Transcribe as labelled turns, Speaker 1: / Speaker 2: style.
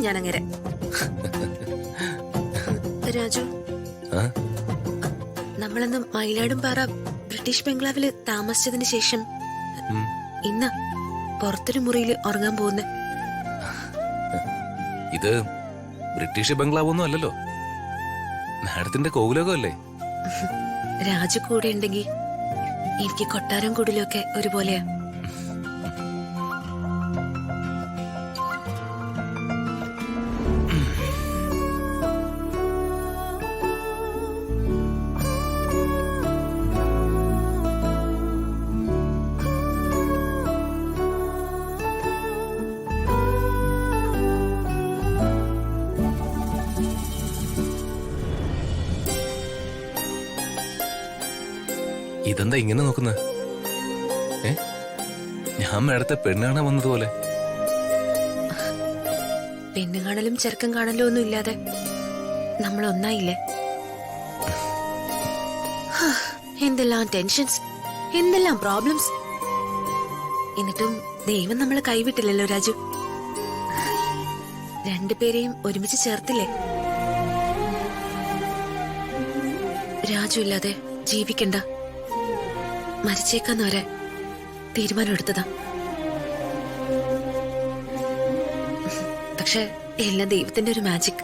Speaker 1: ഞാൻ അങ്ങനെ. രാജു, നമ്മളന്ന് മയിലാടുംപാറ ബ്രിട്ടീഷ് ബംഗ്ലാവില് താമസിച്ചതിന് ശേഷം ഇന്ന് പുറത്തൊരു മുറിയിൽ ഉറങ്ങാൻ പോകുന്ന.
Speaker 2: ഇത് ബ്രിട്ടീഷ് ബംഗ്ലാവ് ഒന്നും അല്ലല്ലോ, മാഡത്തിന്റെ കോവിലകമല്ലേ.
Speaker 1: രാജു കൂടെ ഉണ്ടെങ്കിൽ എനിക്ക് കൊട്ടാരം കുടിലൊക്കെ ഒരുപോലെയാ.
Speaker 2: ഇതെന്താ ഇങ്ങനെ നോക്കുന്നത്? ഞാൻ മേടത്തെ പെണ്ണാണാൻ വന്നതുപോലെ.
Speaker 1: പെണ്ണ് കാണലും ചെറുക്കം കാണലും ഒന്നും ഇല്ലാതെ നമ്മൾ ഒന്നായില്ലേ? എന്തെല്ലാം ടെൻഷൻസ്, എന്തെല്ലാം പ്രോബ്ലംസ്. എന്നിട്ടും ദൈവം നമ്മളെ കൈവിട്ടില്ലല്ലോ രാജു. രണ്ടുപേരെയും ഒരുമിച്ച് ചേർത്തില്ലേ? രാജു ഇല്ലാതെ ജീവിക്കണ്ട, മരിച്ചേക്കാന്ന് വരെ തീരുമാനം എടുത്തതാ. പക്ഷെ എല്ലാം ദൈവത്തിന്റെ ഒരു മാജിക്.